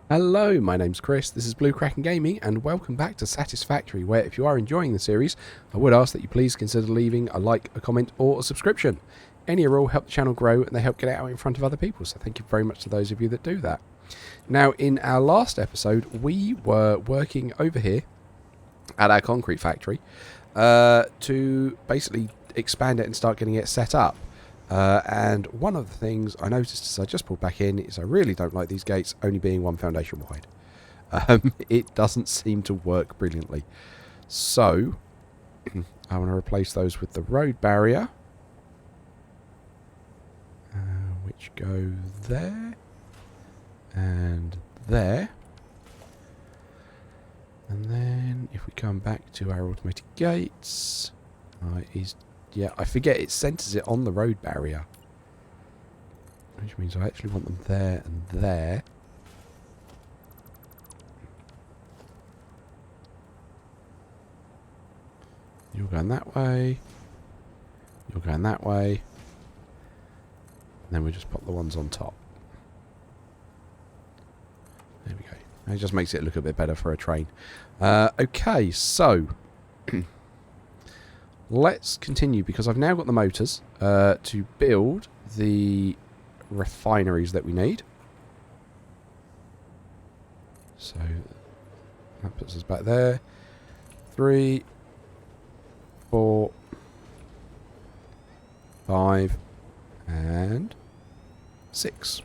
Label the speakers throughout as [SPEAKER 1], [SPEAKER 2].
[SPEAKER 1] Hello, my name's Chris, this is Blue Kraken Gaming, and welcome back to Satisfactory, where if you are enjoying the series, I would ask that you please consider leaving a like, a comment, or a subscription. Any or all help the channel grow, and they help get it out in front of other people, so thank you very much to those of you that do that. Now, in our last episode, we were working over here at our concrete factory to basically expand it and start getting it set up. And one of the things I noticed as I just pulled back in is I really don't like these gates only being one foundation wide. It doesn't seem to work brilliantly. So, I want to replace those with the road barrier. Which go there. And there. And then, if we come back to our automated gates, yeah, I forget it centres it on the road barrier. Which means I actually want them there and there. You're going that way. You're going that way. And then we just pop the ones on top. There we go. It just makes it look a bit better for a train. Okay, so let's continue, because I've now got the motors to build the refineries that we need. So that puts us back there. 3, 4, 5, and 6.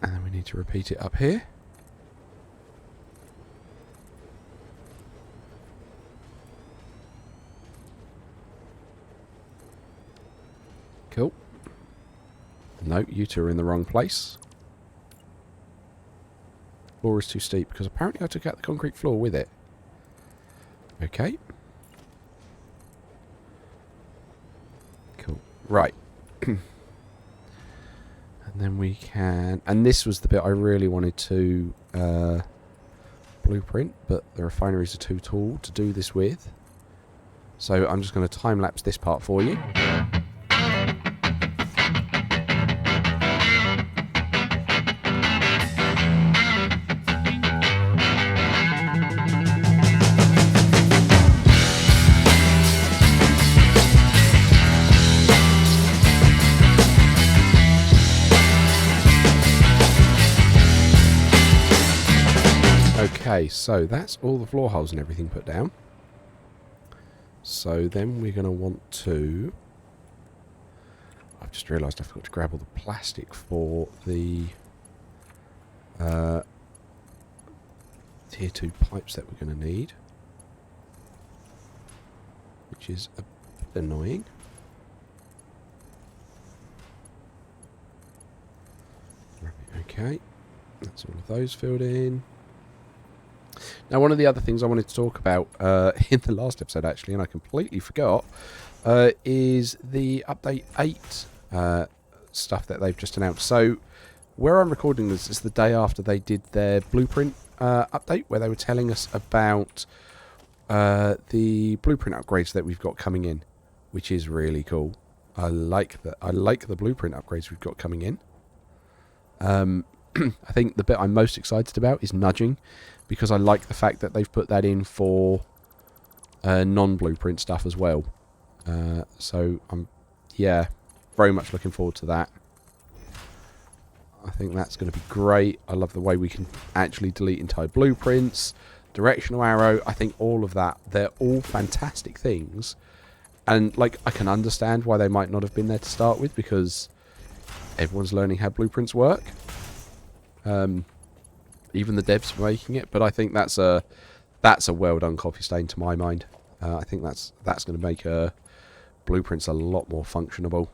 [SPEAKER 1] And then we need to repeat it up here. Cool. No, you two are in the wrong place. Floor is too steep, because apparently I took out the concrete floor with it. Okay. Cool. Right. And then we can... And this was the bit I really wanted to blueprint, but the refineries are too tall to do this with. So I'm just going to time-lapse this part for you. Okay, so that's all the floor holes and everything put down. So then we're going to want to... I've just realised I forgot to grab all the plastic for the tier 2 pipes that we're going to need. Which is a bit annoying. Okay, that's all of those filled in. Now, one of the other things I wanted to talk about in the last episode, actually, and I completely forgot, is the update 8 stuff that they've just announced. So, where I'm recording this is the day after they did their blueprint update, where they were telling us about the blueprint upgrades that we've got coming in, which is really cool. I like the blueprint upgrades we've got coming in. I think the bit I'm most excited about is nudging, because I like the fact that they've put that in for non-blueprint stuff as well. So I'm, yeah, very much looking forward to that. I think that's going to be great. I love the way we can actually delete entire blueprints, directional arrow. I think all of that, they're all fantastic things. And like, I can understand why they might not have been there to start with, because everyone's learning how blueprints work. Even the devs for making it, but I think that's a well done copy stain to my mind. I think that's going to make blueprints a lot more functionable.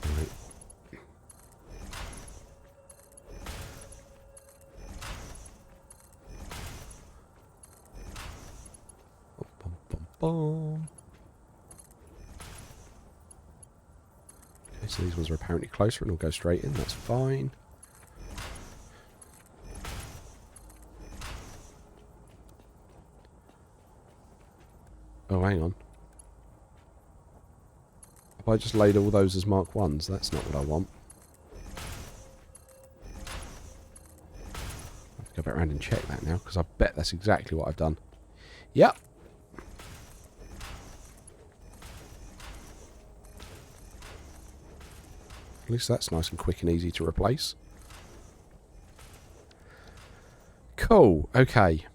[SPEAKER 1] Right. Bum, bum, bum. Okay, so these ones are apparently closer and will go straight in. That's fine. Oh, hang on. Have I just laid all those as Mark 1s? That's not what I want. around and check that now, because I bet that's exactly what I've done. Yep. At least that's nice and quick and easy to replace. Cool. Okay.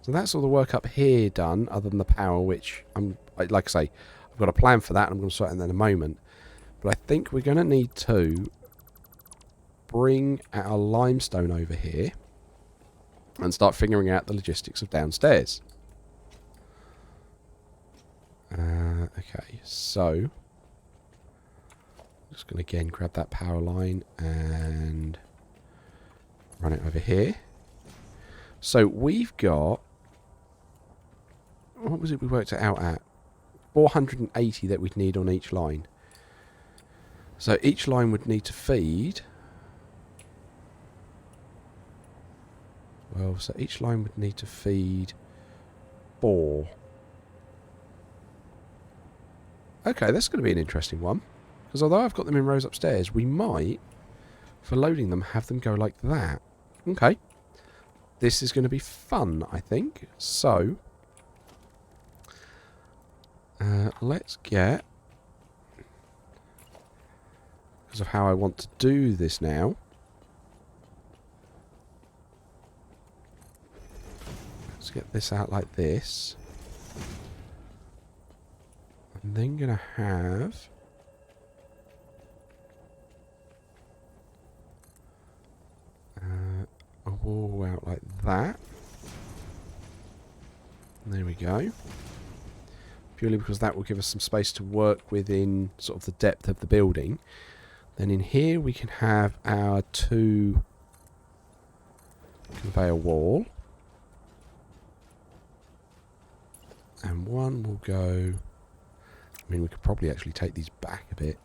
[SPEAKER 1] So that's all the work up here done, other than the power, which like I say, I've got a plan for that, and I'm going to sort it in a moment. But I think we're going to need to bring our limestone over here and start figuring out the logistics of downstairs. Okay, so just going to again grab that power line and run it over here. So we've got, what was it we worked it out at? 480 that we'd need on each line. So each line would need to feed, well, so each line would need to feed 4. Okay, that's going to be an interesting one. Because although I've got them in rows upstairs, we might, for loading them, have them go like that. Okay. This is going to be fun, I think. So, let's get, because of how I want to do this now, let's get this out like this. I'm then going to have a wall out like that. There we go. Purely because that will give us some space to work within sort of the depth of the building. Then in here we can have our 2 conveyor wall. And one will go, I mean, we could probably actually take these back a bit.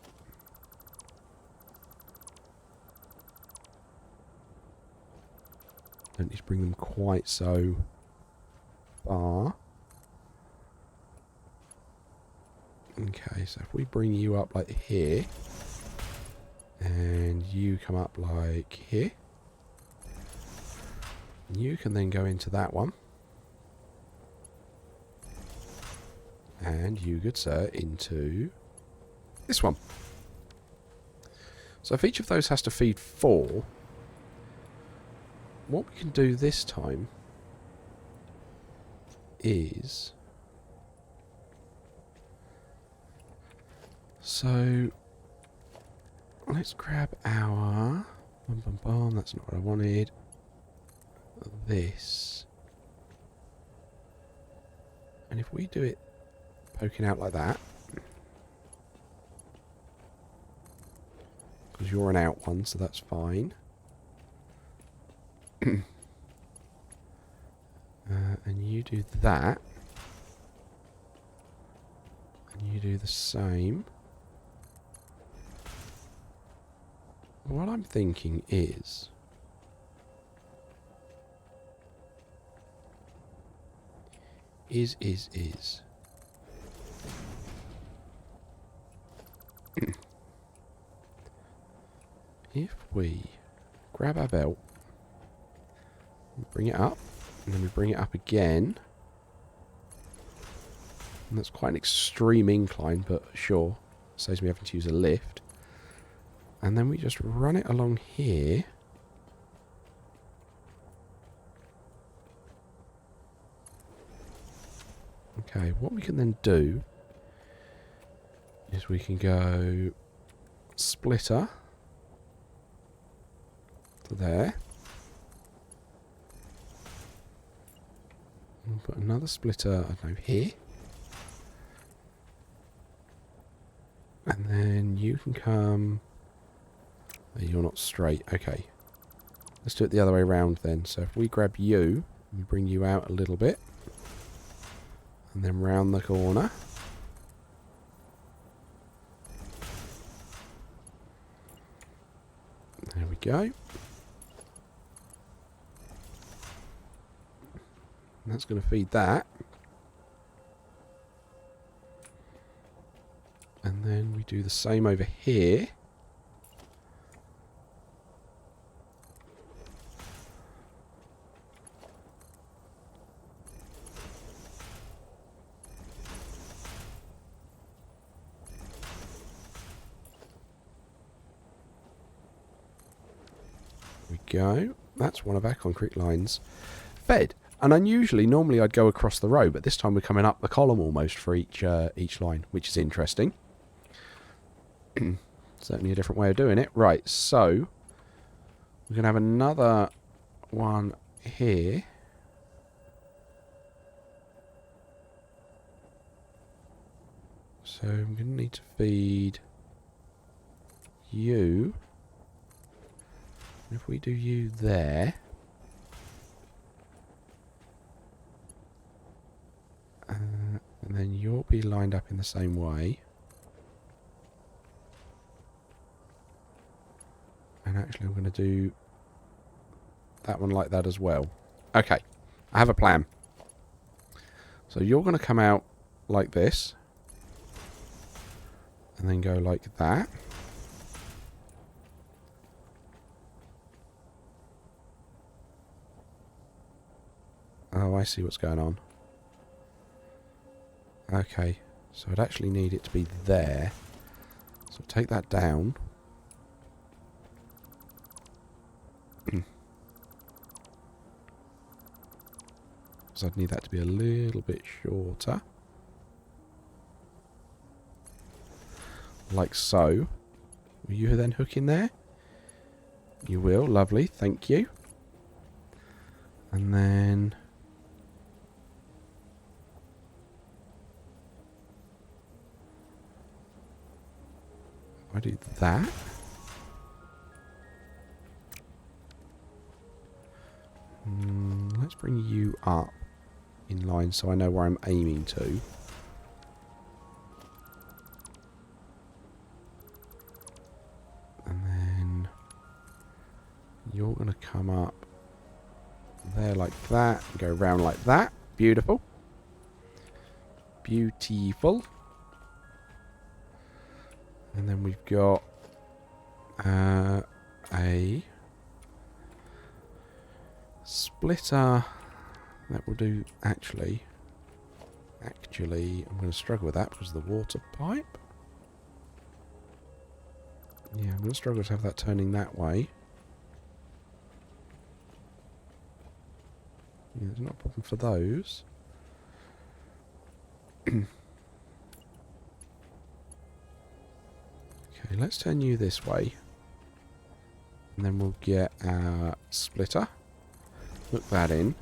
[SPEAKER 1] Don't need to bring them quite so far. Okay, so if we bring you up like here, and you come up like here, you can then go into that one. And you, good sir, into this one. So if each of those has to feed 4, what we can do this time is, so let's grab our that's not what I wanted, this, and if we do it poking out like that, because you're an out one, so that's fine. And you do that, and you do the same. What I'm thinking is, if we grab our belt, bring it up, and then we bring it up again, and that's quite an extreme incline, but sure, saves me having to use a lift, and then we just run it along here, okay, what we can then do is we can go splitter to there. We'll put another splitter, I don't know, here. And then you can come... You're not straight. Okay. Let's do it the other way around then. So if we grab you, we bring you out a little bit. And then round the corner. There we go. And that's going to feed that. And then we do the same over here. go. That's one of our concrete lines fed. And normally I'd go across the row, but this time we're coming up the column almost for each line, which is interesting. Certainly a different way of doing it. Right, so we're going to have another one here. So I'm going to need to feed you. And if we do you there, and then you'll be lined up in the same way. And actually I'm going to do that one like that as well. Okay, I have a plan. So you're going to come out like this. And then go like that. Oh, I see what's going on. Okay, so I'd actually need it to be there. So take that down. So I'd need that to be a little bit shorter. Like so. Will you then hook in there? You will, lovely, thank you. And then I do that. Let's bring you up in line so I know where I'm aiming to. And then you're going to come up there like that and go round like that. Beautiful. Beautiful. And then we've got a splitter that will do. Actually I'm going to struggle with that because of the water pipe. Yeah, I'm going to struggle to have that turning that way. Yeah, there's not a problem for those. Okay, let's turn you this way. And then we'll get our splitter. Hook that in.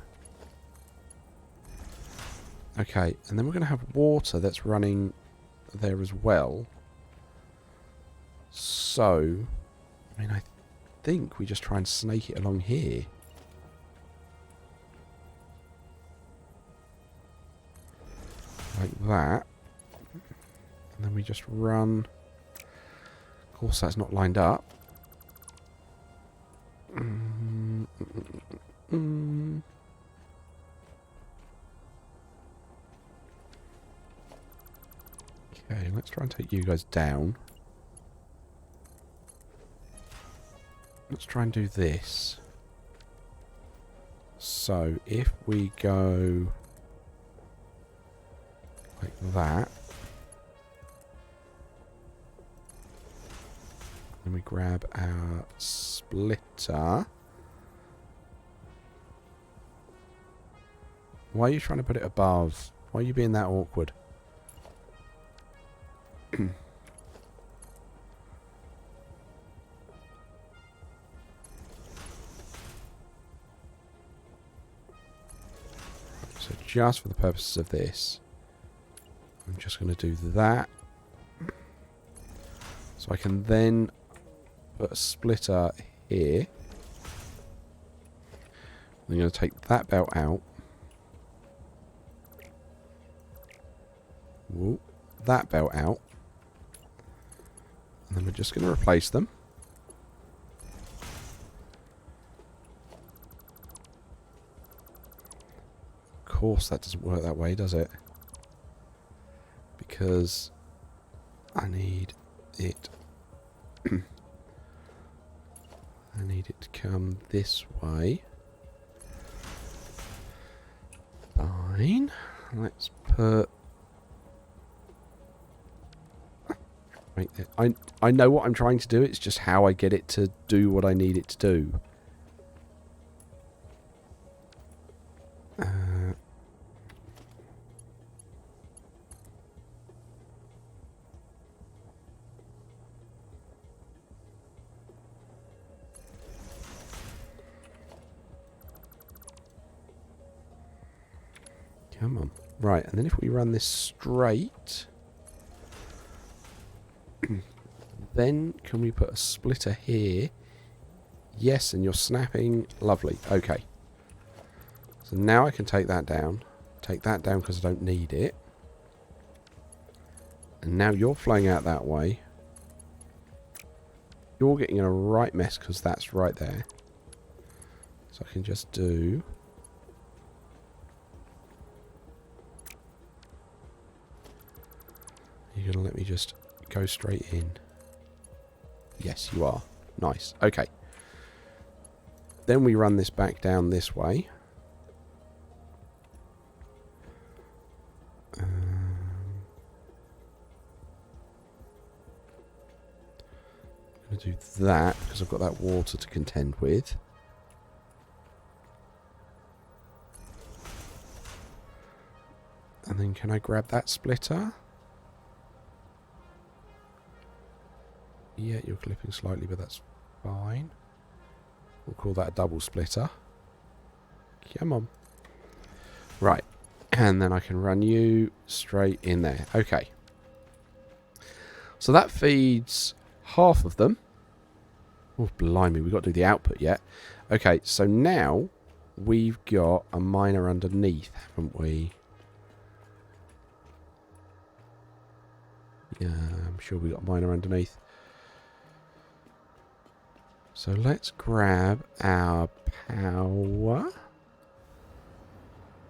[SPEAKER 1] Okay, and then we're going to have water that's running there as well. So, I mean, I think we just try and snake it along here. Like that. And then we just run. Of course, that's not lined up. Okay, let's try and take you guys down. Let's try and do this. So, if we go like that, then we grab our splitter. Why are you trying to put it above? Why are you being that awkward? So just for the purposes of this, I'm just going to do that. So I can then put a splitter here. I'm going to take that belt out. Whoop, that belt out. And then we're just going to replace them. Of course that doesn't work that way, does it? Because I need it I need it to come this way. Fine. Let's put I know what I'm trying to do, it's just how I get it to do what I need it to do. Come on. Right, and then if we run this straight, then can we put a splitter here? Yes, and you're snapping. Lovely. Okay. So now I can take that down. Take that down because I don't need it. And now you're flowing out that way. You're getting in a right mess because that's right there. So I can just do... You're going to let me just go straight in. Yes, you are. Nice. Okay. Then we run this back down this way. I'm going to do that because I've got that water to contend with. And then can I grab that splitter? Yeah, you're clipping slightly, but that's fine. We'll call that a double splitter. Come on. Right. And then I can run you straight in there. Okay. So that feeds half of them. Oh, blimey, we've got to do the output yet. Okay, so now we've got a miner underneath, haven't we? Yeah, I'm sure we've got a miner underneath. So let's grab our power.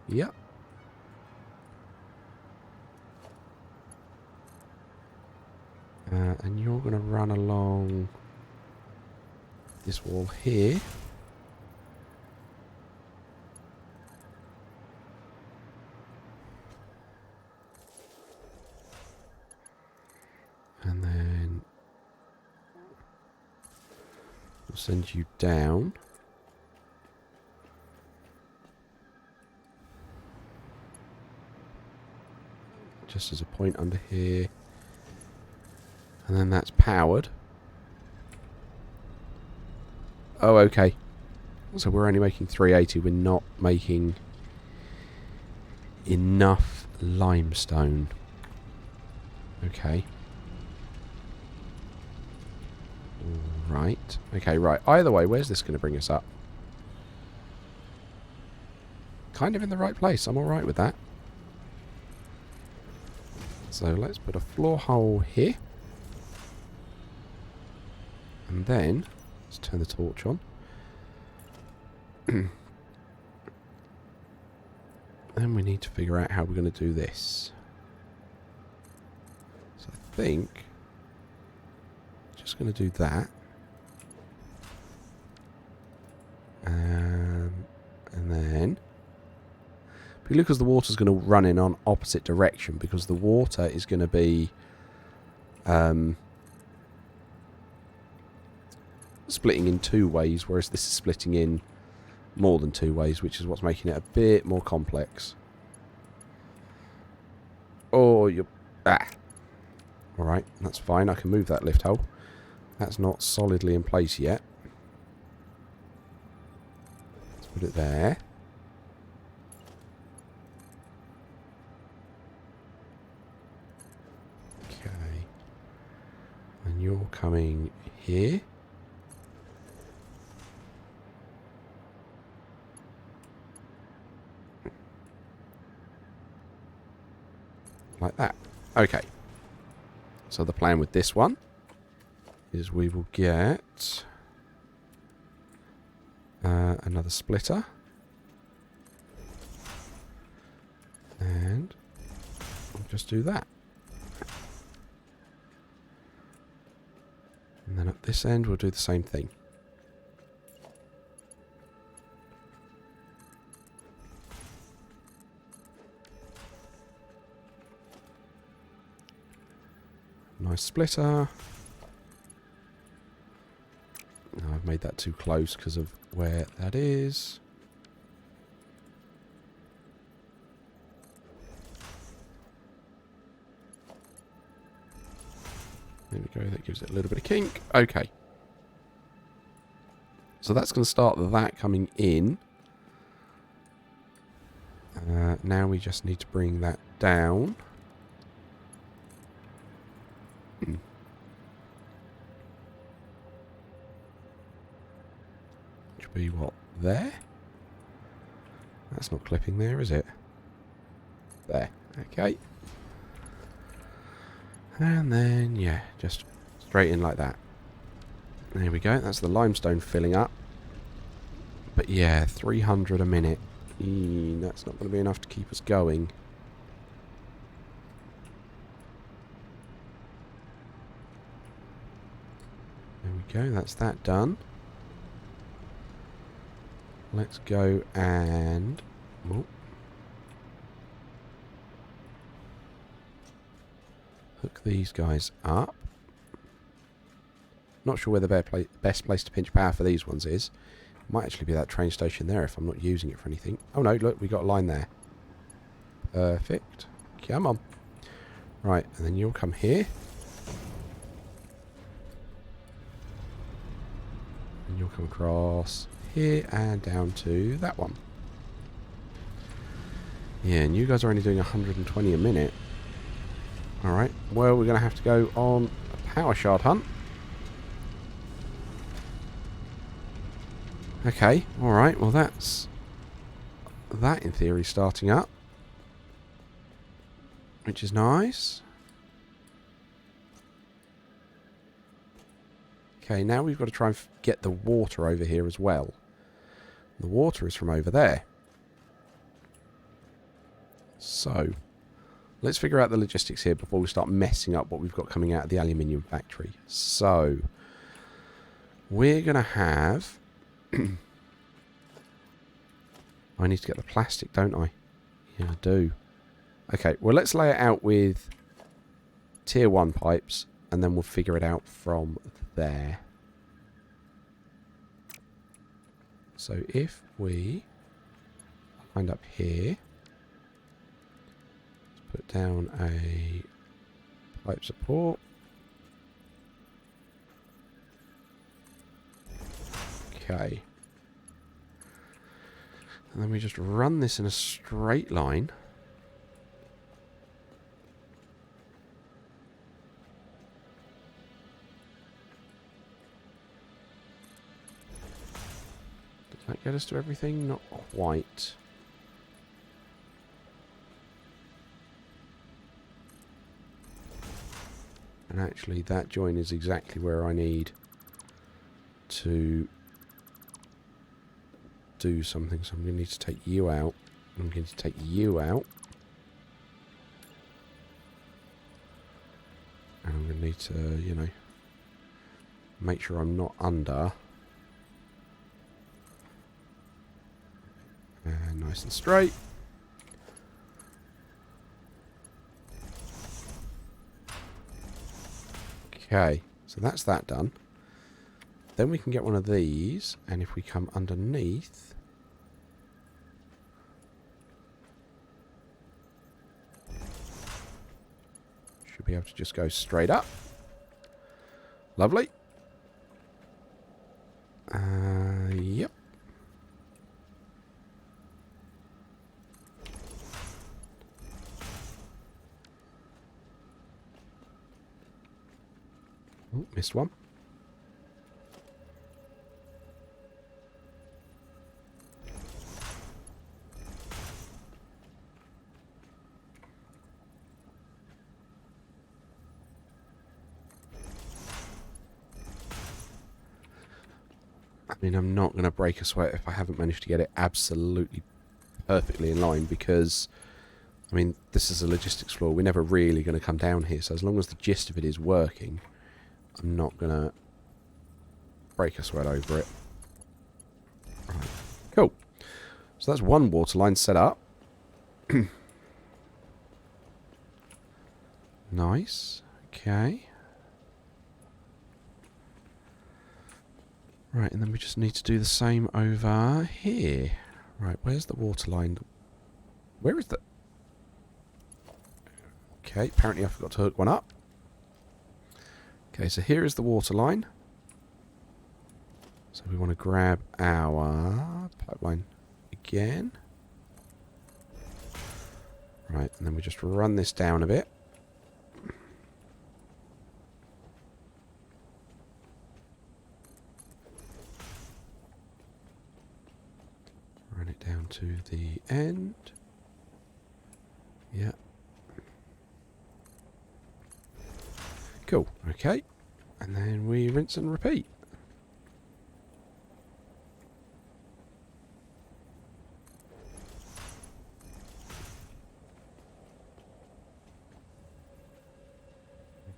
[SPEAKER 1] Yep. And you're going to run along this wall here. And then we'll send you down. Just as a point under here. And then that's powered. Oh, okay. So we're only making 380. We're not making enough limestone. Okay. Right. Okay, right. Either way, where's this going to bring us up? Kind of in the right place. I'm alright with that. So let's put a floor hole here. And then, let's turn the torch on. Then we need to figure out how we're going to do this. So I think, just going to do that. And then, because the water's going to run in on opposite direction, because the water is going to be splitting in two ways, whereas this is splitting in more than two ways, which is what's making it a bit more complex. Oh, you're... Ah! Alright, that's fine. I can move that lift hole. That's not solidly in place yet. Let's put it there. Okay. And you're coming here. Like that. Okay. So the plan with this one is we will get another splitter. And we'll just do that. And then at this end we'll do the same thing. Nice splitter. No, I've made that too close because of where that is. There we go, that gives it a little bit of kink. Okay. So that's going to start that coming in. Now we just need to bring that down. Which would be what? There? That's not clipping there, is it? There. Okay. And then, yeah, just straight in like that. There we go. That's the limestone filling up. But yeah, 300 a minute. That's not going to be enough to keep us going. There we go. That's that done. Let's go and... Oh. Hook these guys up. Not sure where the best place to pinch power for these ones is. Might actually be that train station there if I'm not using it for anything. Oh no, look, we got a line there. Perfect. Come on. Right, and then you'll come here. And you'll come across here and down to that one. Yeah, and you guys are only doing 120 a minute. Alright, well, we're going to have to go on a power shard hunt. Okay, alright, well that's that in theory starting up. Which is nice. Okay, now we've got to try and get the water over here as well. The water is from over there. So, let's figure out the logistics here before we start messing up what we've got coming out of the aluminium factory. So, we're going to have... I need to get the plastic, don't I? Yeah, I do. Okay, well, let's lay it out with tier 1 pipes, and then we'll figure it out from there. So if we wind up here, let's put down a pipe support. Okay. And then we just run this in a straight line. Does that get us to everything? Not quite. And actually that join is exactly where I need to do something, so I'm going to need to take you out. I'm going to take you out. And I'm going to need to, you know, make sure I'm not under. And nice and straight. Okay, so that's that done. Then we can get one of these, and if we come underneath... should be able to just go straight up. Lovely. Yep. Oh, missed one. I mean, I'm not going to break a sweat if I haven't managed to get it absolutely perfectly in line, because, I mean, this is a logistics floor. We're never really going to come down here, so as long as the gist of it is working, I'm not going to break a sweat over it. Right. Cool. So that's one water line set up. Nice. Okay. Right, and then we just need to do the same over here. Right, where's the water line? Where is the... Okay, apparently I forgot to hook one up. Okay, so here is the water line. So we want to grab our pipeline again. Right, and then we just run this down a bit. Run it down to the end. Yeah. Cool, okay. And then we rinse and repeat.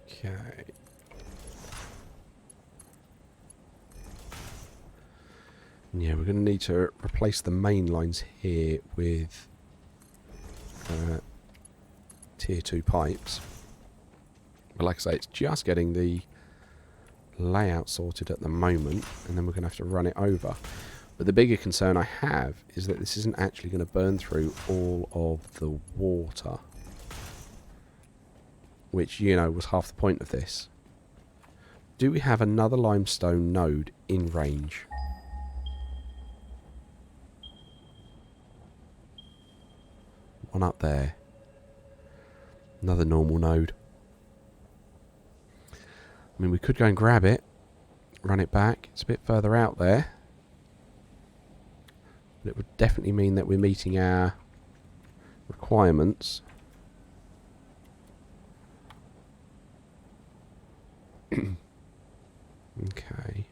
[SPEAKER 1] Okay. Yeah, we're going to need to replace the main lines here with tier 2 pipes. But like I say, it's just getting the layout sorted at the moment, and then we're going to have to run it over. But the bigger concern I have is that this isn't actually going to burn through all of the water, which, you know, was half the point of this. Do we have another limestone node in range? One up there. Another normal node. I mean, we could go and grab it, run it back. It's a bit further out there. But it would definitely mean that we're meeting our requirements. Okay.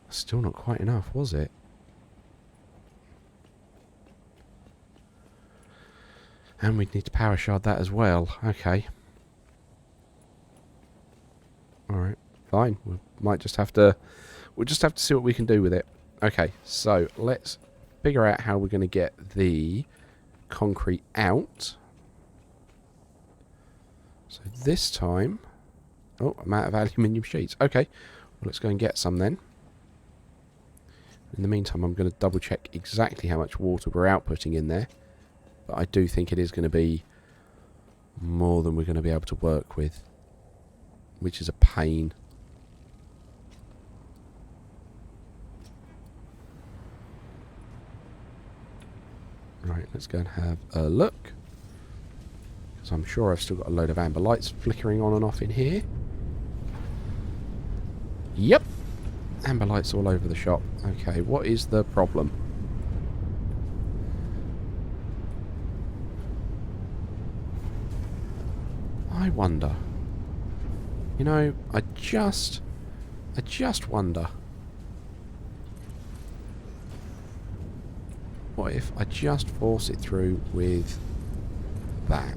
[SPEAKER 1] Still not quite enough, was it? And we'd need to power shard that as well. Okay. Alright, fine. We might just have to... We'll just have to see what we can do with it. Okay, so let's figure out how we're going to get the concrete out. So this time... Oh, I'm out of aluminium sheets. Okay, well, let's go and get some then. In the meantime, I'm going to double check exactly how much water we're outputting in there. But I do think it is going to be more than we're going to be able to work with, which is a pain. Right, let's go and have a look. Because I'm sure I've still got a load of amber lights flickering on and off in here. Yep. Amber lights all over the shop. Okay, what is the problem? I wonder. You know, I just wonder. What if I just force it through with that?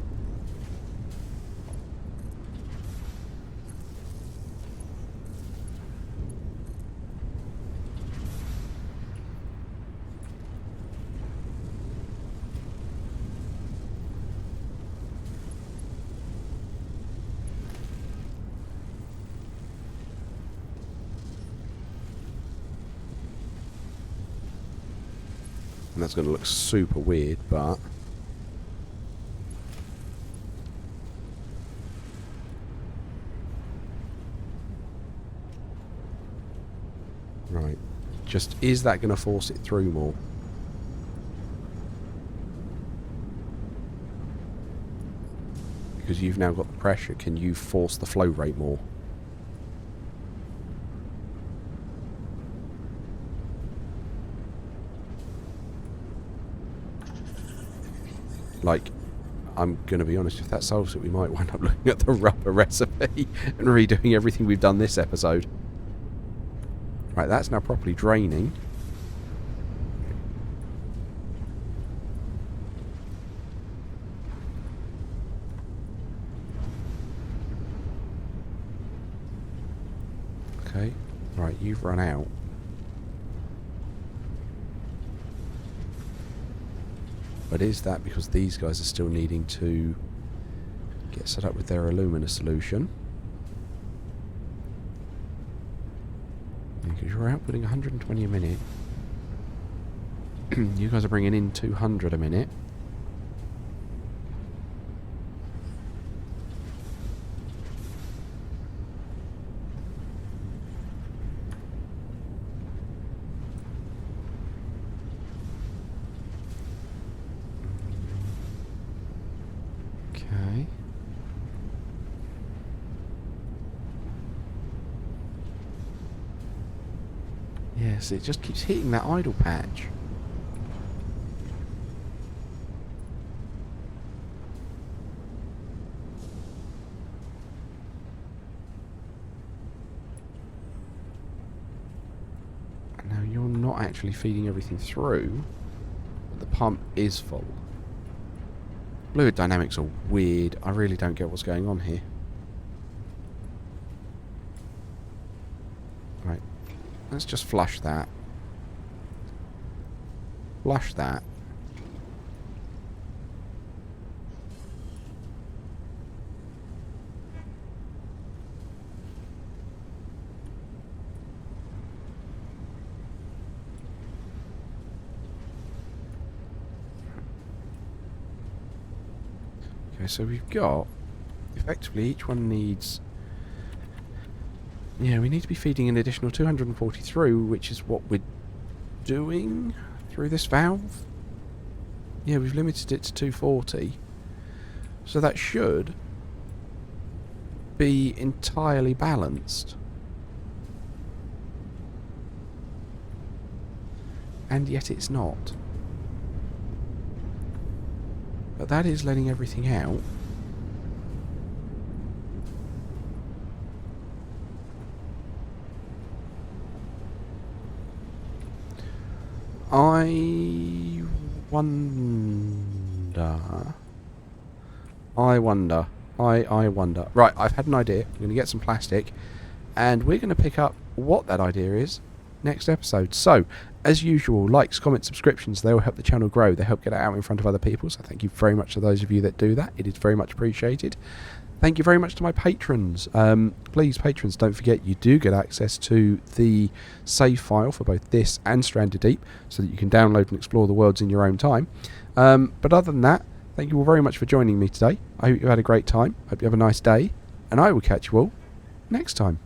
[SPEAKER 1] And that's going to look super weird, but... Right. Just, is that going to force it through more? Because you've now got the pressure, can you force the flow rate more? Like, I'm going to be honest, if that solves it, we might wind up looking at the rubber recipe and redoing everything we've done this episode. Right, that's now properly draining. Okay, right, you've run out. But is that because these guys are still needing to get set up with their alumina solution? Because you're outputting 120 a minute. You guys are bringing in 200 a minute. Okay. Yes, it just keeps hitting that idle patch. And now you're not actually feeding everything through, but the pump is full. Fluid dynamics are weird. I really don't get what's going on here. Right. Let's just flush that. Flush that. Okay, so we've got... Effectively, each one needs... Yeah, we need to be feeding an additional 240 through, which is what we're doing through this valve. Yeah, we've limited it to 240. So that should be entirely balanced. And yet it's not. But that is letting everything out. I wonder. Right, I've had an idea. I'm going to get some plastic, and we're going to pick up what that idea is next episode. So, as usual, likes, comments, subscriptions, they will help the channel grow. They help get it out in front of other people, so thank you very much to those of you that do that. It is very much appreciated. Thank you very much to my patrons. Please, patrons, don't forget you do get access to the save file for both this and Stranded Deep, so that you can download and explore the worlds in your own time. But other than that, thank you all very much for joining me today. I hope you had a great time. Hope you have a nice day, and I will catch you all next time.